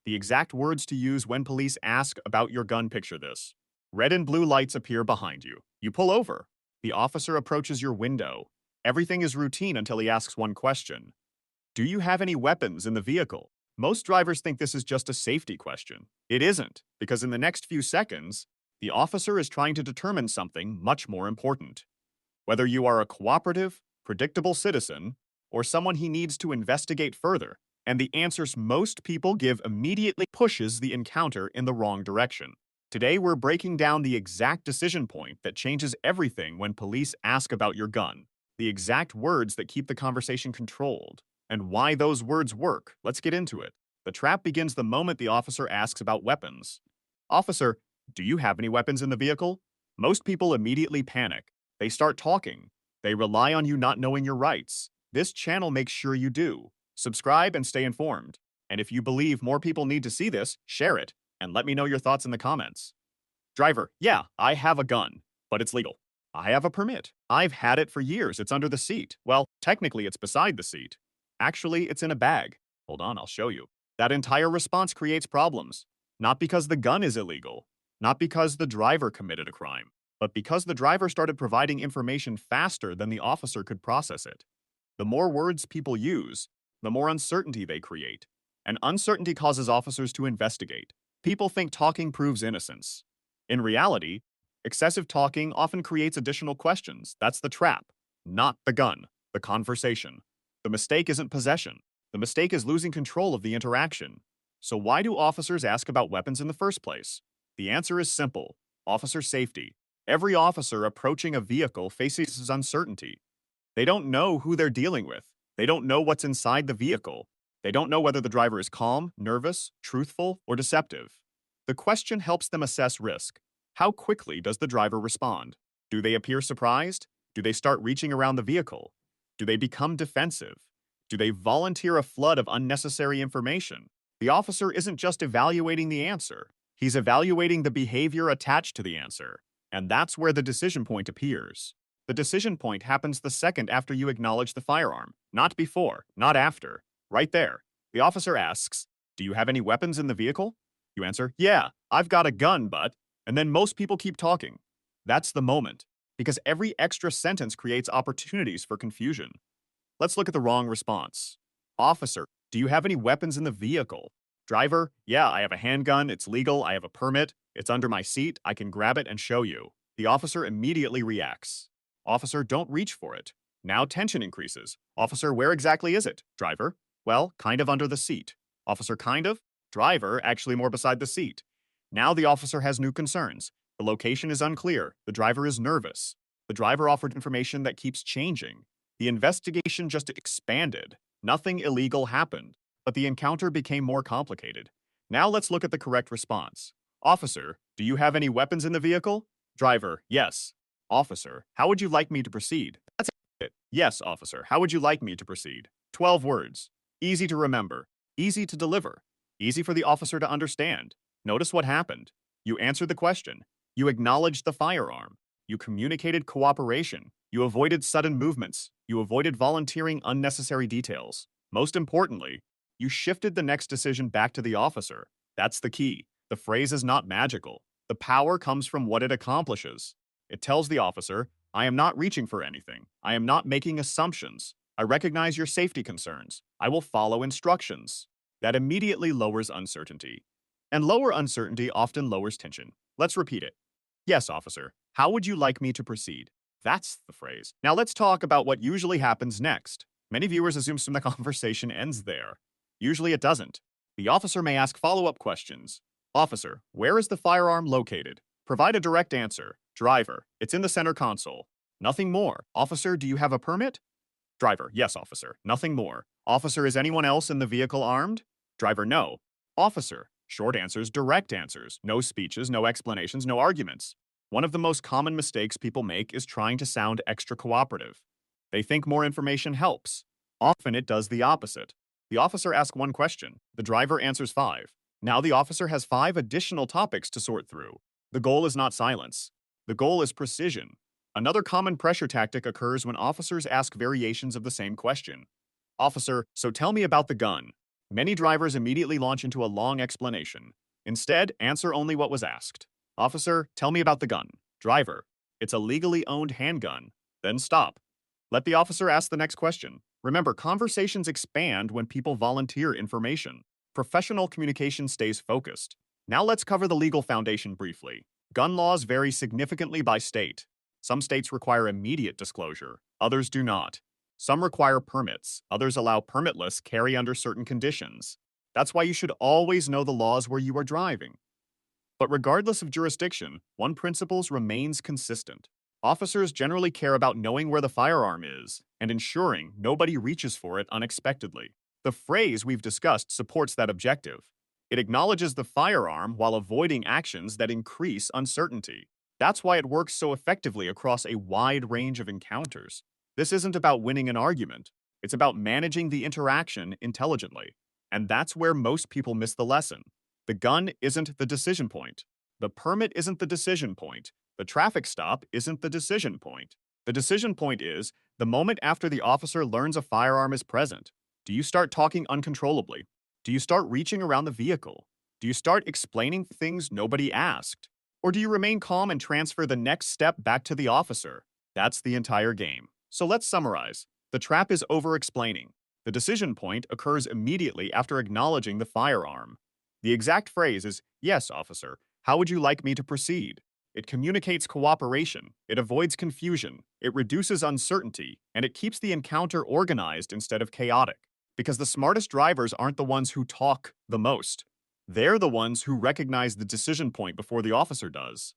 The exact words to use when police ask about your gun, picture this. Red and blue lights appear behind you. You pull over. The officer approaches your window. Everything is routine until he asks one question. Do you have any weapons in the vehicle? Most drivers think this is just a safety question. It isn't, because in the next few seconds, the officer is trying to determine something much more important. Whether you are a cooperative, predictable citizen, or someone he needs to investigate further, and the answers most people give immediately pushes the encounter in the wrong direction. Today, we're breaking down the exact decision point that changes everything when police ask about your gun, the exact words that keep the conversation controlled, and why those words work. Let's get into it. The trap begins the moment the officer asks about weapons. Officer, do you have any weapons in the vehicle? Most people immediately panic. They start talking. They rely on you not knowing your rights. This channel makes sure you do. Subscribe and stay informed. And if you believe more people need to see this, share it, and let me know your thoughts in the comments. Driver, yeah, I have a gun, but it's legal. I have a permit. I've had it for years. It's under the seat. Well, technically it's beside the seat. Actually, it's in a bag. Hold on, I'll show you. That entire response creates problems. Not because the gun is illegal, not because the driver committed a crime, but because the driver started providing information faster than the officer could process it. The more words people use, the more uncertainty they create. And uncertainty causes officers to investigate. People think talking proves innocence. In reality, excessive talking often creates additional questions. That's the trap, not the gun, the conversation. The mistake isn't possession. The mistake is losing control of the interaction. So why do officers ask about weapons in the first place? The answer is simple: officer safety. Every officer approaching a vehicle faces uncertainty. They don't know who they're dealing with. They don't know what's inside the vehicle. They don't know whether the driver is calm, nervous, truthful, or deceptive. The question helps them assess risk. How quickly does the driver respond? Do they appear surprised? Do they start reaching around the vehicle? Do they become defensive? Do they volunteer a flood of unnecessary information? The officer isn't just evaluating the answer. He's evaluating the behavior attached to the answer. And that's where the decision point appears. The decision point happens the second after you acknowledge the firearm, not before, not after. Right there. The officer asks, do you have any weapons in the vehicle? You answer, yeah, I've got a gun, but... And then most people keep talking. That's the moment, because every extra sentence creates opportunities for confusion. Let's look at the wrong response. Officer, do you have any weapons in the vehicle? Driver, yeah, I have a handgun, it's legal, I have a permit, it's under my seat, I can grab it and show you. The officer immediately reacts. Officer, don't reach for it. Now tension increases. Officer, where exactly is it? Driver, well, kind of under the seat. Officer, kind of? Driver, actually more beside the seat. Now the officer has new concerns. The location is unclear. The driver is nervous. The driver offered information that keeps changing. The investigation just expanded. Nothing illegal happened, but the encounter became more complicated. Now let's look at the correct response. Officer, do you have any weapons in the vehicle? Driver, yes. Officer, how would you like me to proceed? That's it. Yes, officer, how would you like me to proceed? 12 words. Easy to remember. Easy to deliver. Easy for the officer to understand. Notice what happened. You answered the question. You acknowledged the firearm. You communicated cooperation. You avoided sudden movements. You avoided volunteering unnecessary details. Most importantly, you shifted the next decision back to the officer. That's the key. The phrase is not magical. The power comes from what it accomplishes. It tells the officer, I am not reaching for anything. I am not making assumptions. I recognize your safety concerns. I will follow instructions. That immediately lowers uncertainty. And lower uncertainty often lowers tension. Let's repeat it. Yes, officer. How would you like me to proceed? That's the phrase. Now let's talk about what usually happens next. Many viewers assume the conversation ends there. Usually it doesn't. The officer may ask follow-up questions. Officer, where is the firearm located? Provide a direct answer. Driver, it's in the center console. Nothing more. Officer, do you have a permit? Driver, yes, officer. Nothing more. Officer, is anyone else in the vehicle armed? Driver, no. Officer, short answers, direct answers. No speeches, no explanations, no arguments. One of the most common mistakes people make is trying to sound extra cooperative. They think more information helps. Often it does the opposite. The officer asks one question. The driver answers 5. Now the officer has 5 additional topics to sort through. The goal is not silence. The goal is precision. Another common pressure tactic occurs when officers ask variations of the same question. Officer, so tell me about the gun. Many drivers immediately launch into a long explanation. Instead, answer only what was asked. Officer, tell me about the gun. Driver, it's a legally owned handgun. Then stop. Let the officer ask the next question. Remember, conversations expand when people volunteer information. Professional communication stays focused. Now let's cover the legal foundation briefly. Gun laws vary significantly by state. Some states require immediate disclosure, others do not. Some require permits, others allow permitless carry under certain conditions. That's why you should always know the laws where you are driving. But regardless of jurisdiction, one principle remains consistent. Officers generally care about knowing where the firearm is and ensuring nobody reaches for it unexpectedly. The phrase we've discussed supports that objective. It acknowledges the firearm while avoiding actions that increase uncertainty. That's why it works so effectively across a wide range of encounters. This isn't about winning an argument. It's about managing the interaction intelligently. And that's where most people miss the lesson. The gun isn't the decision point. The permit isn't the decision point. The traffic stop isn't the decision point. The decision point is the moment after the officer learns a firearm is present. Do you start talking uncontrollably? Do you start reaching around the vehicle? Do you start explaining things nobody asked? Or do you remain calm and transfer the next step back to the officer? That's the entire game. So let's summarize. The trap is over-explaining. The decision point occurs immediately after acknowledging the firearm. The exact phrase is, "Yes, officer, how would you like me to proceed?" It communicates cooperation, it avoids confusion, it reduces uncertainty, and it keeps the encounter organized instead of chaotic. Because the smartest drivers aren't the ones who talk the most. They're the ones who recognize the decision point before the officer does.